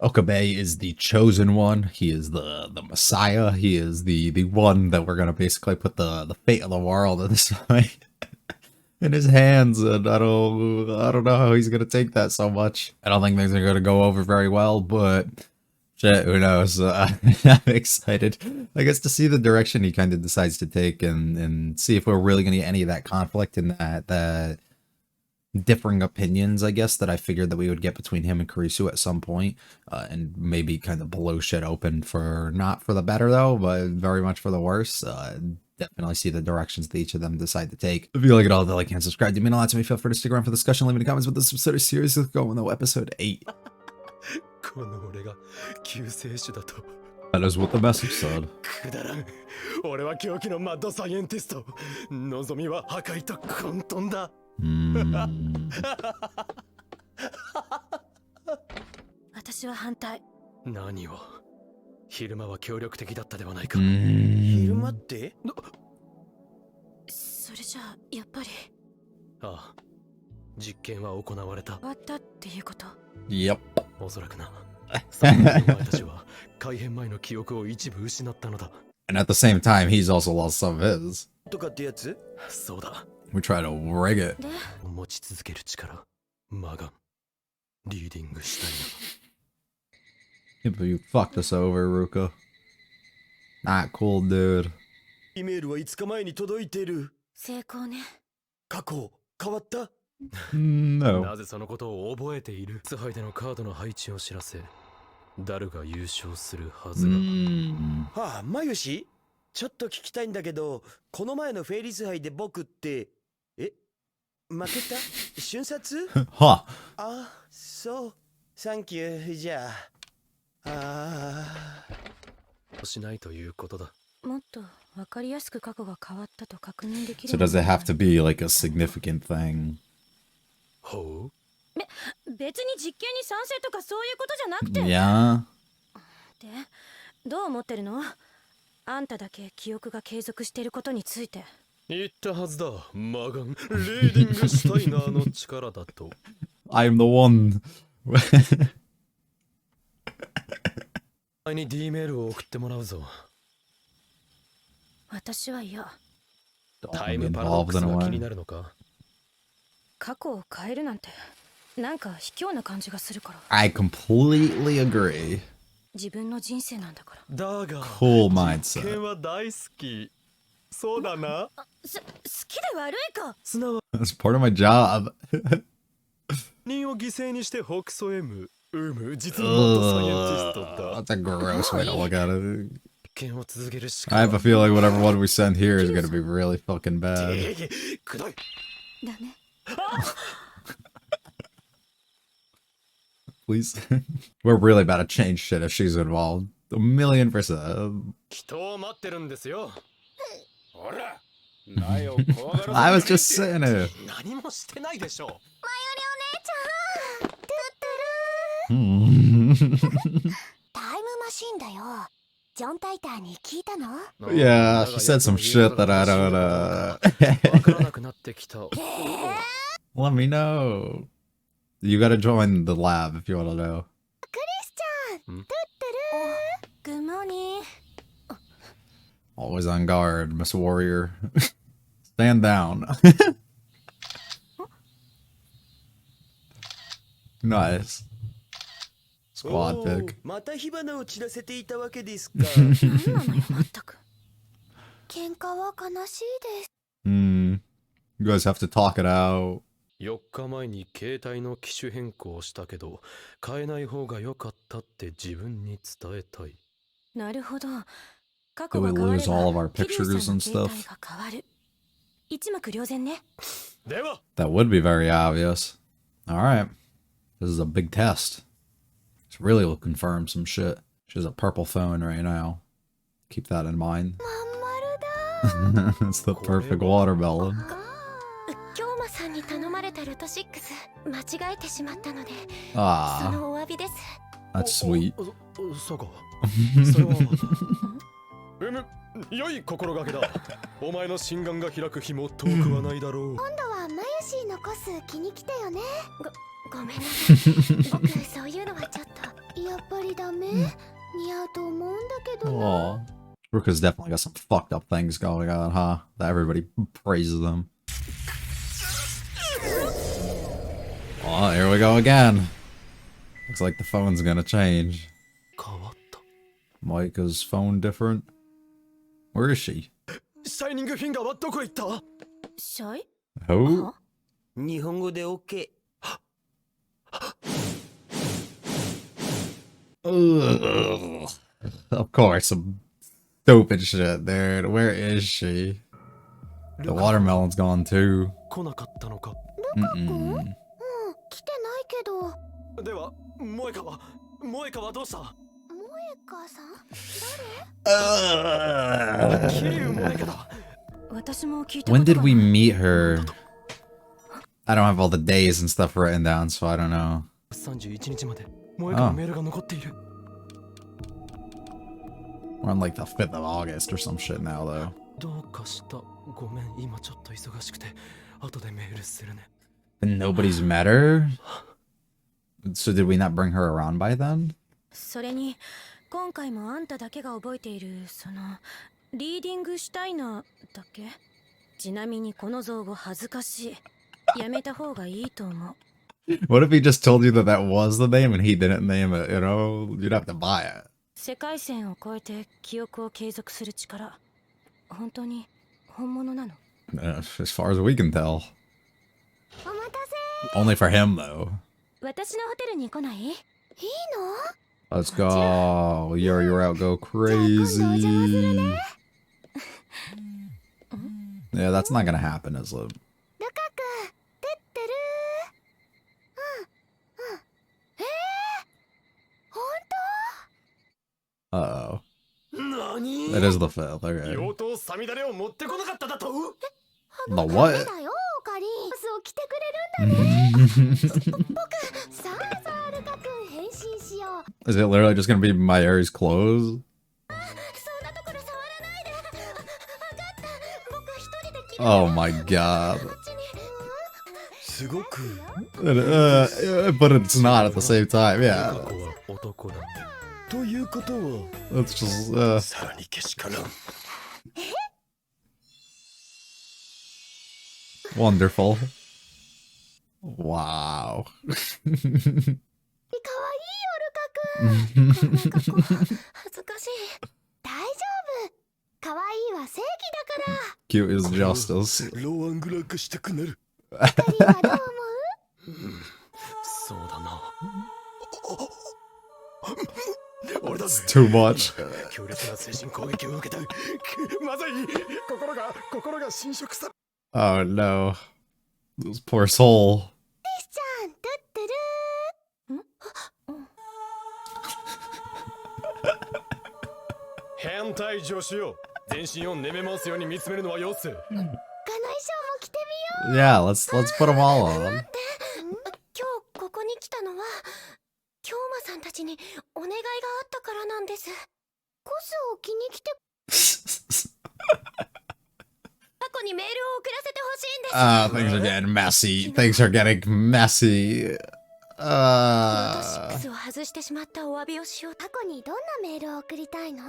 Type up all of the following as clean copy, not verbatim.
Okabe is the chosen one. He is the Messiah. He is the one that we're gonna basically put the fate of the world in this fight in his hands, and I don't know how he's gonna take that so much. I don't think things are gonna go over very well, but shit, who knows? I'm excited, I guess, to see the direction he kind of decides to take, and see if we're really gonna get any of that conflict and that differing opinions, I guess, that I figured that we would get between him and Kurisu at some point, and maybe kind of blow shit open for, not for the better though, but very much for the worse. Definitely see the directions that each of them decide to take. If you like it all, like and subscribe to mean a lot to me. Feel free to stick around for the discussion, leave any comments with this episode of series. Let's go on though, episode 8. That is what the message said. 俺は狂気のマッドサイエンティスト。望みは破壊と混沌だ。私は反対。何を？昼間は協力的だったではないか。昼間って？それじゃあやっぱり。ああ、実験は行われた。終わったっていうこと。Yep. おそらくな。お前たちは改変前の記憶を一部失ったのだ。And at the same time, he's also lost some of his. とかってやつ？そうだ。We try to rig it. 持ち続ける力、マガン、リーディングしたいな。Can't believe you fucked us over, Ruka. Not cool, dude. イメールは5日前に届いてる。成功ね。過去変わった？ No. なぜそのことを覚えている？ツハイでのカードの配置を知らせ、ダルが優勝するはずが。はあ、マユシ？ちょっと聞きたいんだけど、この前のフェイリス杯で僕って、負けた？瞬殺？ Huh. あ、そう。サンキュー。じゃあ。しないということだ。もっとわかりやすく過去が変わったと確認できる。 So does it have to be like a significant thing? ほう？別に実験に賛成とかそういうことじゃなくて。Yeah. で、どう思ってるの？あんただけ記憶が継続していることについて。言ったはずだ。マガン、リーディングスタイナーの力だと。I'm the one. 前に D メールを送ってもらうぞ。私は嫌。タイムパラドックスが気になるのか？過去を変えるなんて、なんか卑怯な感じがするから。I completely agree. 自分の人生なんだから。だが、Cool mindset. 実験は大好き。そうだな。好きで悪いか。すなわ That's part of my job. 人を犠牲にして北総 M。実のマッドサイエンティストだ。That's a gross way to look at it. 実験を続けるしか。I have a feeling whatever one we send here is gonna be really fucking bad. くどい。ダメ。Please. We're really about to change shit if she's involved. 1,000,000%. 人を待ってるんですよ。ほら。I was just saying it. 何もしてないでしょ。マユリお姉ちゃん。タイムマシンだよ。ジョン・タイターに聞いたの？ Yeah, she said some shit that I don't, わからなくなってきた。Let me know. You gotta join the lab if you wanna know. クリスチャン、トゥットゥルー。グッモーニー。 Always on guard, Miss Warrior. Stand down. Nice. Squad pick. また火花を散らせていたわけですか。何なのよ、まったく。喧嘩は悲しいです。You guys have to talk it out. 4日前に携帯の機種変更したけど、変えない方が良かったって自分に伝えたい。なるほど。過 Do 去 we が変われ lose all of our ば、キリュウ pictures さん and の携 stuff? 帯が変わる。一目瞭然ね。では、 That would be very obvious. Alright. This is a big test. This really will confirm some shit. She has a purple phone right now. Keep that in mind. まん丸だ。It's the perfect watermelon. 京馬さんに頼まれたルト6間違えてしまったので、そ Ah, のお詫びです。 that's sweet. そうか。それは。良い心がけだ。お前の心眼が開く日も遠くはないだろう。今度はマユシーのコス気に来たよね。ごめんなさい。僕そういうのはちょっと。やっぱりダメ？似合うと思うんだけどな。 Oh. Ruka's definitely got some fucked up things going on, huh? That everybody praises them. Oh, here we go again. Looks like the phone's gonna change. 変わった。 Micah's phone different? Where is she? シャイニングフィンガーはどこ行った？シャイ Who? 日本語で OK。 Ugh. Of course, some stupid shit, dude. Where is she? The watermelon's gone too. 来なかったのか。Mm-mm. うん、来てないけど。では、萌香はどうした？萌香さん？ 桐生萌香だ。私も聞いた When こと did が we ない meet her? I don't have all the days and stuff written down, so I don't know. 31日まで萌香のメールが残っている。 We're on like the 5th of August or some shit now, though. どうかした。ごめん、今ちょっと忙しくて、後でメールするね。 And nobody's met her? So did we not bring her around by then? それに今回もあんただけが覚えているそのリーディングシュタイナーだっけ。ちなみにこの造語恥ずかしい。やめた方がいいと思う。 What if he just told you that that was the name and he didn't name it, you know? You'd have to buy it. 世界線を越えて記憶を継続する力、本当に本物なの？ As far as we can tell. お待たせ。 Only for him, though. 私のホテルに来ない？いいの？ Let's go. You're out, go crazy. Yeah, that's not gonna happen, is it? ルカくん、てってる。うん。本当？ Uh-oh. 何？ It is the 5th, okay. 用途サミダレを持ってこなかっただと？ The ダ what? メだよ、オカリン。そう来てくれるんだね。さあさあ、ルカくん変身しよう。 Is it literally just gonna be Mayuri's clothes? そんなところ触らないで。わかった。僕一人で着る。 Oh my god. こっちに。すごく But it's not at the same time, yeah. 過去は男だ。ということは That's just, さらにけしからん。 wonderful. Wow. かわいいよ、ルカくん。こんな格好恥ずかしい。大丈夫。かわいいは正義だから。 Cute is justice. ローアングラー化したくなる。二人はどう思う？そうだな。俺だぜ。 It's too much. 強烈な精神攻撃を受けた。まずい。心が侵食さ。 Oh no. This poor soul. しちゃん、てってる。変態女子よ。全身を寝め回すように見つめるのはよせ。ガの衣装も着てみよ Yeah, let's put them all on. う。今日ここに来たのは京馬さんたちにお願いがあったからなんです。コスを着に来て過去にメールを送らせてほしいんです。 Things are getting messy. Things are getting messy. ロト6を外してしまったお詫びをしよう。過去にどんなメールを送りたいの？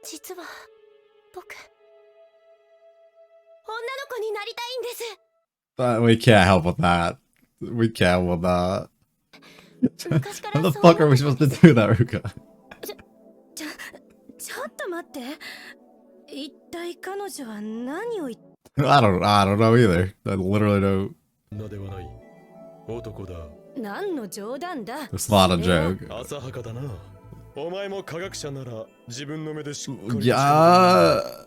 実は僕女の子になりたいんです。 We can't help with that. We can't with that. 昔から How the そう fuck are we supposed to do that, Ruka? ちょっと待って。一体彼女は何を言っ I don't know either. I literally don't. 女ではない。男だ。何の冗談だ。 It's not a joke. 浅はかだな。お前も科学者なら自分の目でしっかり。 Yeah.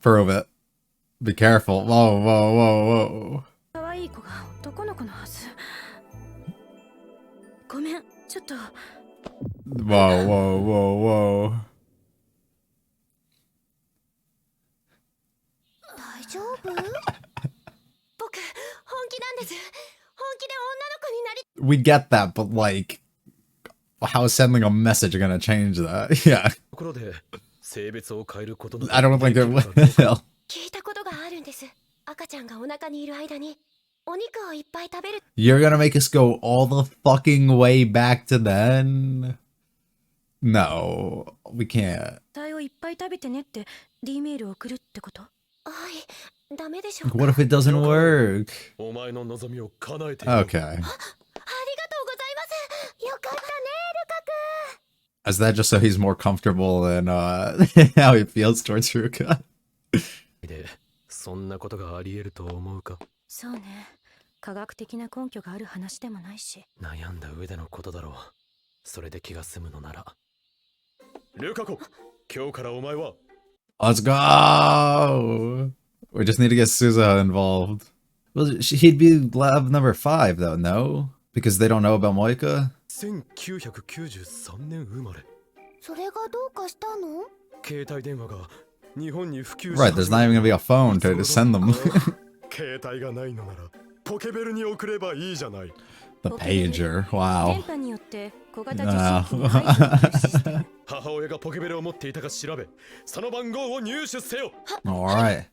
Prove it. Be careful. Whoa, whoa, whoa, whoa. 可愛い子が男の子のはず。ごめん、ちょっと。 Whoa, whoa, whoa, whoa. 大丈夫？僕本気なんです。本気で女の子になり We get that, but like, how is sending a message gonna change that? Yeah. ところで性別を変えることなど I don't think it できるかどうか will. 聞いたことがあるんです。赤ちゃんがお腹にいる間にお肉をいっぱい食べる。 You're gonna make us go all the fucking way back to then? No, we can't. 体をいっぱい食べてねって D メールを送るってこと？はい、ダメでしょうか。 What if it doesn't work? お前の望みを叶えてやる。 Okay. ありがとうございます。よかったね、ルカ君。 Is that just so he's more comfortable in how he feels towards Ruka? で、そんなことがあり得ると思うか？そうね。科学的な根拠がある話でもないし。悩んだ上でのことだろう。それで気が済むのなら。ルカ子、今日からお前は。 Let's go! We just need to get Suzuha involved. Well, he'd be lab number 5 though, no? Because they don't know about Moika? 1993年生まれ。それがどうかしたの？携帯電話が日本に普及し Right, there's not even gonna be a phone to send them. 携帯がないのならポケベルに送ればいいじゃない。 The pager, 電 wow. 波によって小型受信機に入っているシステム。母親がポケベルを持っていたか調べ、その番号を入手せよ。 Alright.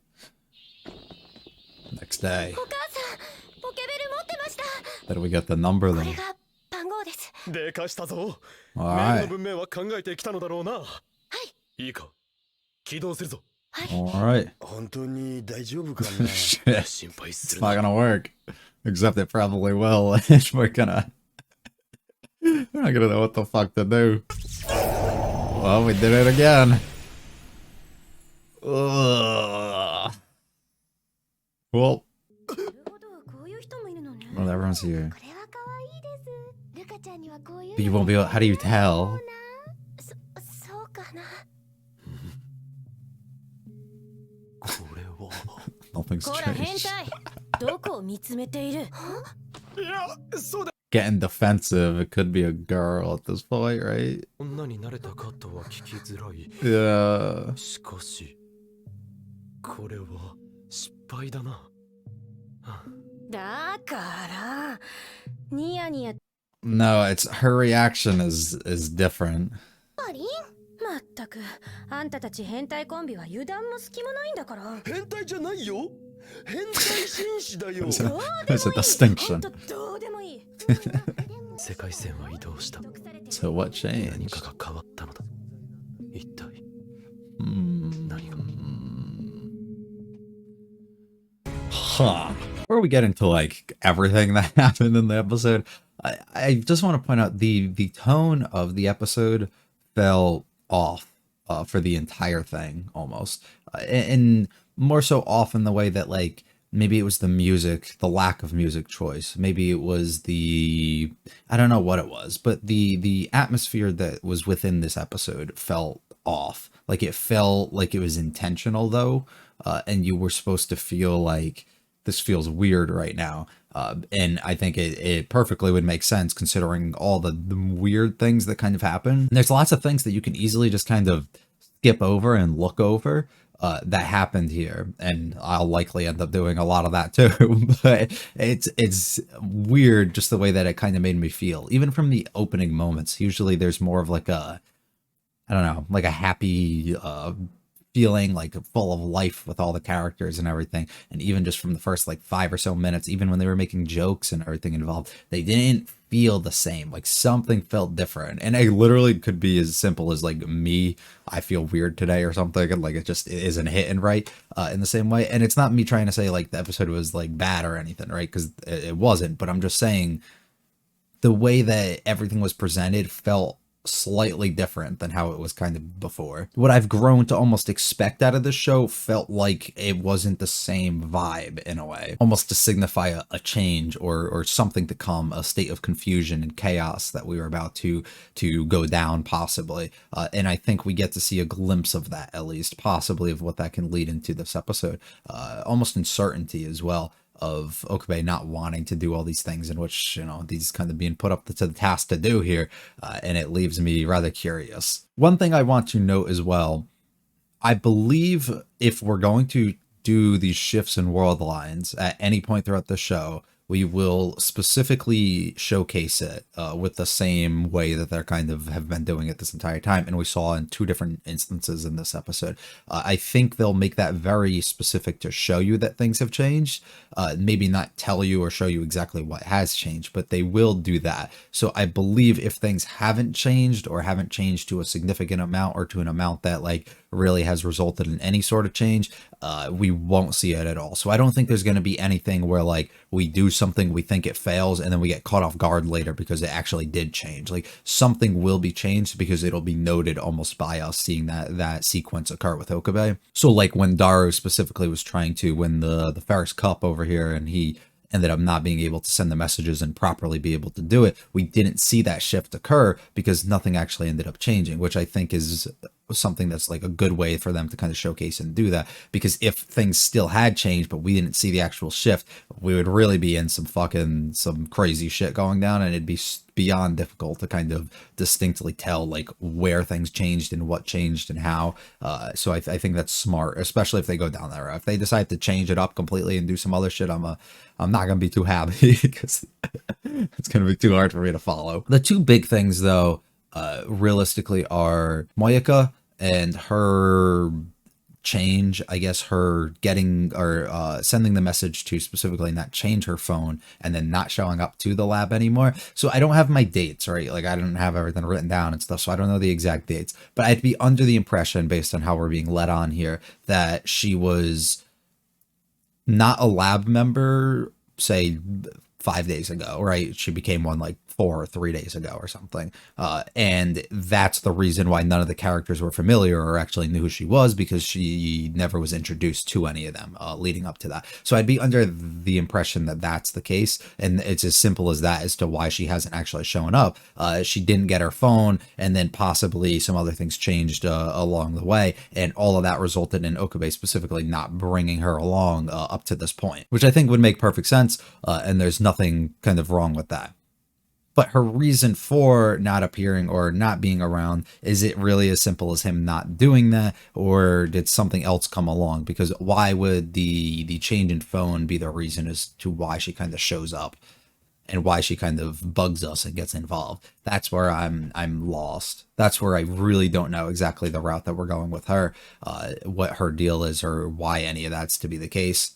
Next day. お母さん、ポケベル持ってました。 Did we get the number こ then? れが番号です。でかしたぞ。 Alright. メールの文面は考えてきたのだろうな。はい。いいか。起動するぞ。はい。 Alright. 本当に大丈夫かな。 Shit. 心配 It's する not な。 gonna work. Except it probably will. We're gonna... We're not gonna know what the fuck to do. Well, we did it again. Ugh. Well, なるほど、こういう人もいるのね。 well, everyone's here. これは可愛いです。ルカちゃんにはこういう But you won't be able... How do you tell? そうかな。これは。 Nothing's こら変 changed. 態。どこを見つめている？いや、そうだ。 Getting defensive. It could be a girl at this point, right? 女になれたかとは聞きづらい。 Yeah. しかし、これは失敗だな。だからニヤニヤ。 No, it's her reaction is different. パリン、まったくあんたたち変態コンビは油断も隙もないんだから。変態じゃないよ。変態紳士だよ。 There's どう a, で there's a もいい。ほ distinction. んとどうでもいい。世界線は移動した。 So what 何 changed? かが変わったのだ。一体 Hmm. 何が。 Huh. Before we get into like everything that happened in the episode, I just want to point out the tone of the episode fell off for the entire thing almost, and more so off in the way that like maybe it was the music, the lack of music choice, maybe it was the I don't know what it was, but the atmosphere that was within this episode felt off. Like it felt like it was intentional though, and you were supposed to feel like this feels weird right now. And I think it perfectly would make sense considering all the weird things that kind of happen. There's lots of things that you can easily just kind of skip over and look over that happened here. And I'll likely end up doing a lot of that too. But it's weird just the way that it kind of made me feel. Even from the opening moments, usually there's more of like a, I don't know, like a happy feeling, like full of life with all the characters and everything. And even just from the first like 5 or so minutes, even when they were making jokes and everything involved, they didn't feel the same. Like something felt different. And it literally could be as simple as like me, I feel weird today or something, and like it just isn't hitting right in the same way. And it's not me trying to say like the episode was like bad or anything, right? Because it wasn't. But I'm just saying the way that everything was presented felt slightly different than how it was kind of before. What I've grown to almost expect out of this show felt like it wasn't the same vibe in a way, almost to signify a change or something to come, a state of confusion and chaos that we were about to go down possibly. And I think we get to see a glimpse of that, at least possibly, of what that can lead into this episode, almost uncertainty as well, of Okabe not wanting to do all these things in which, you know, these kind of being put up to the task to do here, and it leaves me rather curious. One thing I want to note as well, I believe if we're going to do these shifts in world lines at any point throughout the show, we will specifically showcase it with the same way that they're kind of have been doing it this entire time. And we saw in 2 different instances in this episode. I think they'll make that very specific to show you that things have changed. Maybe not tell you or show you exactly what has changed, but they will do that. So I believe if things haven't changed or haven't changed to a significant amount or to an amount that like really has resulted in any sort of change, we won't see it at all. So I don't think there's going to be anything where like we do something, we think it fails, and then we get caught off guard later because it actually did change. Like something will be changed because it'll be noted almost by us seeing that sequence occur with Okabe. So like when Daru specifically was trying to win the Ferris Cup over here, and he ended up not being able to send the messages and properly be able to do it, we didn't see that shift occur because nothing actually ended up changing, which I think is something that's like a good way for them to kind of showcase and do that. Because if things still had changed but we didn't see the actual shift, we would really be in some crazy shit going down, and it'd be beyond difficult to kind of distinctly tell like where things changed and what changed and how. So I think that's smart, especially if they go down that route. If they decide to change it up completely and do some other shit, I'm not gonna be too happy because it's gonna be too hard for me to follow. The 2 big things though, realistically, are Moyaka and her change, I guess, her getting or sending the message to specifically not change her phone and then not showing up to the lab anymore. So I don't have my dates, right? Like I don't have everything written down and stuff, so I don't know the exact dates, but I'd be under the impression, based on how we're being led on here, that she was not a lab member, say 5 days ago, right? She became one like 4 or 3 days ago or something. And that's the reason why none of the characters were familiar or actually knew who she was, because she never was introduced to any of them leading up to that. So I'd be under the impression that that's the case. And it's as simple as that as to why she hasn't actually shown up. She didn't get her phone, and then possibly some other things changed along the way. And all of that resulted in Okabe specifically not bringing her along up to this point, which I think would make perfect sense. And there's nothing kind of wrong with that. But her reason for not appearing or not being around, is it really as simple as him not doing that, or did something else come along? Because why would the change in phone be the reason as to why she kind of shows up and why she kind of bugs us and gets involved? That's where I'm lost. That's where I really don't know exactly the route that we're going with her, what her deal is, or why any of that's to be the case.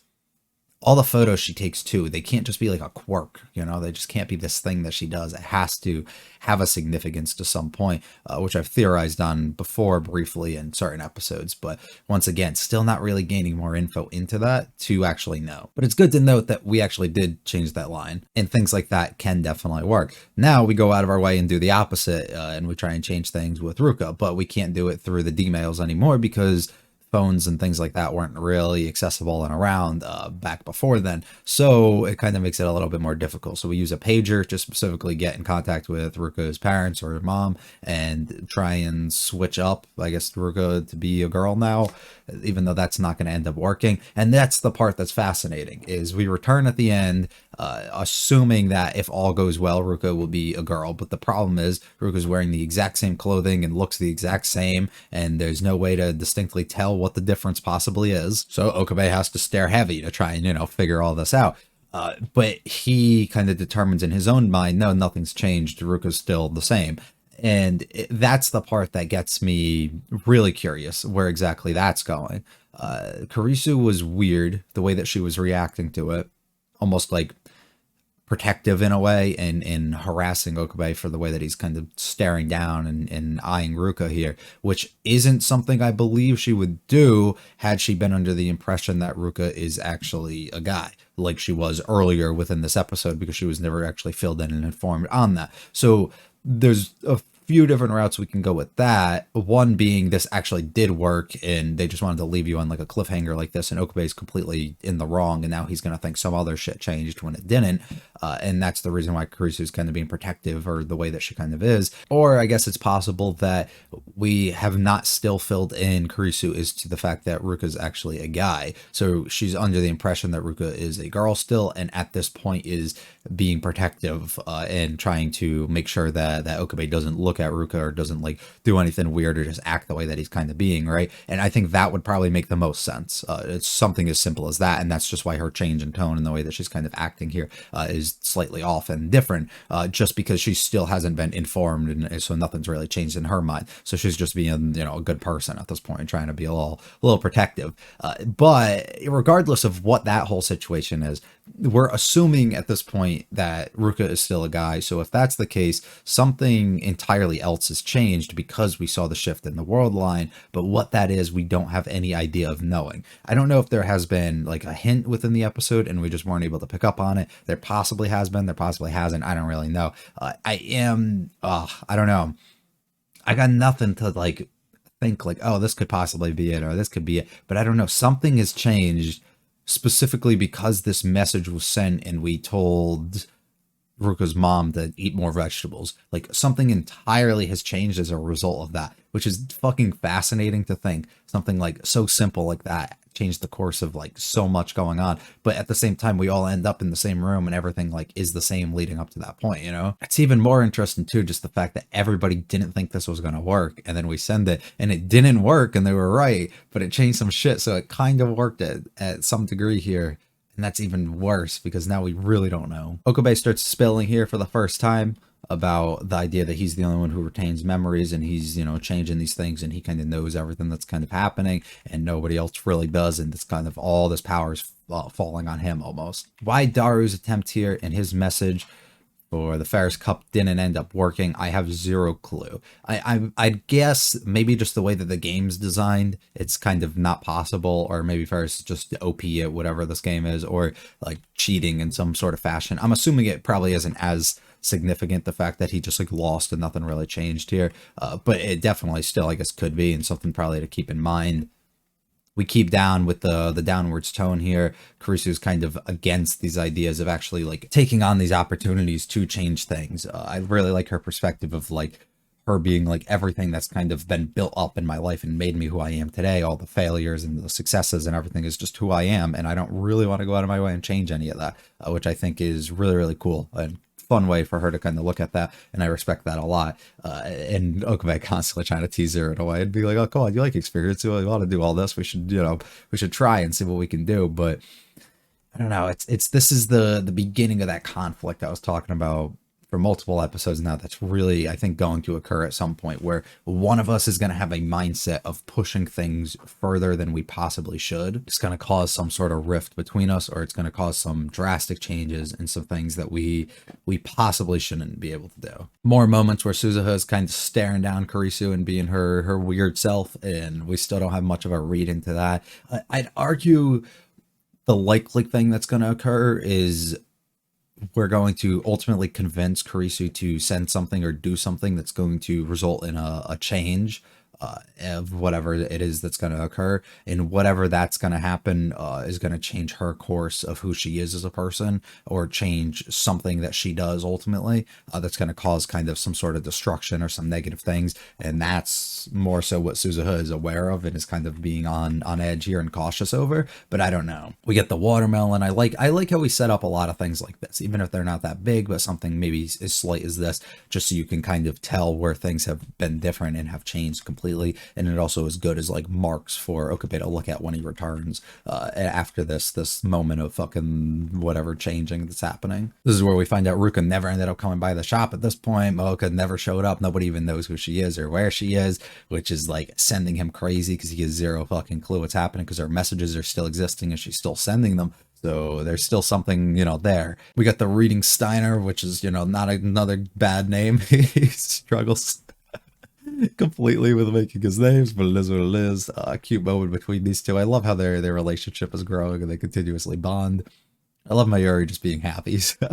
All the photos she takes too, they can't just be like a quirk, you know, they just can't be this thing that she does. It has to have a significance to some point, which I've theorized on before briefly in certain episodes. But once again, still not really gaining more info into that to actually know. But it's good to note that we actually did change that line, and things like that can definitely work. Now we go out of our way and do the opposite, and we try and change things with Ruka, but we can't do it through the D-mails anymore because phones and things like that weren't really accessible and around back before then. So it kind of makes it a little bit more difficult. So we use a pager to specifically get in contact with Ruka's parents or her mom and try and switch up, I guess, Ruka to be a girl now, even though that's not going to end up working. And that's the part that's fascinating, is we return at the end, assuming that if all goes well, Ruka will be a girl. But the problem is Ruka's wearing the exact same clothing and looks the exact same, and there's no way to distinctly tell what the difference possibly is. So Okabe has to stare heavy to try and, you know, figure all this out. But he kind of determines in his own mind, no, nothing's changed. Ruka's still the same. And that's the part that gets me really curious where exactly that's going. Kurisu was weird, the way that she was reacting to it, almost like protective in a way, and harassing Okabe for the way that he's kind of staring down and eyeing Ruka here, which isn't something I believe she would do had she been under the impression that Ruka is actually a guy, like she was earlier within this episode, because she was never actually filled in and informed on that. So there's a few different routes we can go with that. One being this actually did work and they just wanted to leave you on like a cliffhanger like this, and Okabe's completely in the wrong, and now he's going to think some other shit changed when it didn't. And that's the reason why Kurisu's kind of being protective, or the way that she kind of is. Or I guess it's possible that we have not still filled in Kurisu as to the fact that Ruka's actually a guy. So she's under the impression that Ruka is a girl still, and at this point is being protective and trying to make sure that Okabe doesn't look at Ruka or doesn't like do anything weird or just act the way that he's kind of being, right? And I think that would probably make the most sense. It's something as simple as that, and that's just why her change in tone and the way that she's kind of acting here is slightly off and different, just because she still hasn't been informed, and so nothing's really changed in her mind. So she's just being, you know, a good person at this point, trying to be a little protective. But regardless of what that whole situation is, we're assuming at this point that Ruka is still a guy. So if that's the case, something entirely else has changed because we saw the shift in the world line. But what that is, we don't have any idea of knowing. I don't know if there has been like a hint within the episode and we just weren't able to pick up on it. There possibly has been, there possibly hasn't. I don't really know. I don't know. I got nothing to like think like, oh, this could possibly be it or this could be it. But I don't know. Something has changed specifically because this message was sent and we told Ruka's mom to eat more vegetables. Like something entirely has changed as a result of that, which is fucking fascinating to think. Something like so simple like that changed the course of like so much going on. But at the same time, we all end up in the same room and everything like is the same leading up to that point, you know? It's even more interesting too, just the fact that everybody didn't think this was going to work. And then we send it and it didn't work and they were right, but it changed some shit. So it kind of worked at some degree here. And that's even worse because now we really don't know. Okabe starts spilling here for the first time about the idea that he's the only one who retains memories and he's, you know, changing these things and he kind of knows everything that's kind of happening and nobody else really does. And it's kind of all this power is falling on him almost. Why Daru's attempt here and his message for the Ferris Cup didn't end up working, I have zero clue. I guess maybe just the way that the game's designed, it's kind of not possible, or maybe Ferris is just OP at whatever this game is, or like cheating in some sort of fashion. I'm assuming it probably isn't as significant, the fact that he just like lost and nothing really changed here, but it definitely still, I guess, could be, and something probably to keep in mind. We keep down with the downwards tone here. Kurisu's kind of against these ideas of actually like taking on these opportunities to change things. I really like her perspective of like her being like everything that's kind of been built up in my life and made me who I am today. All the failures and the successes and everything is just who I am. And I don't really want to go out of my way and change any of that, which I think is really, really cool. And fun way for her to kind of look at that, and I respect that a lot. And Okabe constantly trying to tease her in a way and be like, oh, come on, you like experience, you want to do all this, we should, you know, we should try and see what we can do. But I don't know, this is the beginning of that conflict I was talking about for multiple episodes now that's really, I think, going to occur at some point where one of us is going to have a mindset of pushing things further than we possibly should. It's going to cause some sort of rift between us, or it's going to cause some drastic changes and some things that we possibly shouldn't be able to do. More moments where Suzuha is kind of staring down Kurisu and being her weird self, and we still don't have much of a read into that. I'd argue the likely thing that's going to occur is we're going to ultimately convince Kurisu to send something or do something that's going to result in a change of whatever it is that's going to occur, and whatever that's going to happen is going to change her course of who she is as a person, or change something that she does ultimately that's going to cause kind of some sort of destruction or some negative things. And that's more so what Suzuha is aware of and is kind of being on edge here and cautious over. But I don't know. We get the watermelon. I like how we set up a lot of things like this, even if they're not that big, but something maybe as slight as this, just so you can kind of tell where things have been different and have changed completely. And it also is good as like marks for Okabe to look at when he returns after this moment of fucking whatever changing that's happening. This is where we find out Ruka never ended up coming by the shop at this point. Mooka never showed up. Nobody even knows who she is or where she is, which is like sending him crazy because he has zero fucking clue what's happening, because her messages are still existing and she's still sending them. So there's still something, you know, there. We got the reading Steiner, which is, you know, not another bad name. He struggles completely with making his names, but it is what it is. A cute moment between these two. I love how their relationship is growing and they continuously bond. I love Mayuri just being happy, so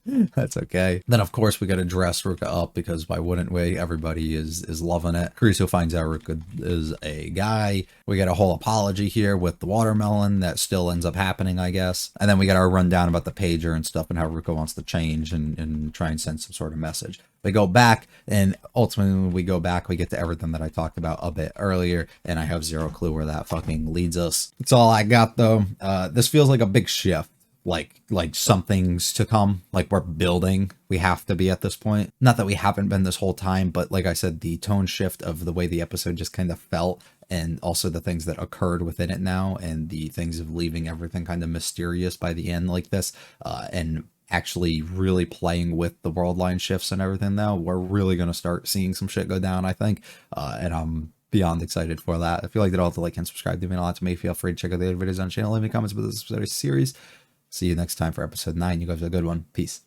that's okay. Then of course we gotta dress Ruka up, because why wouldn't we? Everybody is loving it. Kurisu finds out Ruka is a guy. We get a whole apology here with the watermelon that still ends up happening, I guess. And then we got our rundown about the pager and stuff and how Ruka wants to change and try and send some sort of message. We go back, and ultimately when we go back, we get to everything that I talked about a bit earlier, and I have zero clue where that fucking leads us. That's all I got, though. This feels like a big shift like something's to come, like we're building. We have to be at this point. Not that we haven't been this whole time, but like I said, the tone shift of the way the episode just kind of felt, and also the things that occurred within it now, and the things of leaving everything kind of mysterious by the end like this, and actually really playing with the world line shifts and everything now, we're really going to start seeing some shit go down, I think. And I'm beyond excited for that. If you liked it all, to like and subscribe to me, a lot to me. Feel free to check out the other videos on the channel. Leave me comments about this series. See you next time for episode 9. You guys have a good one. Peace.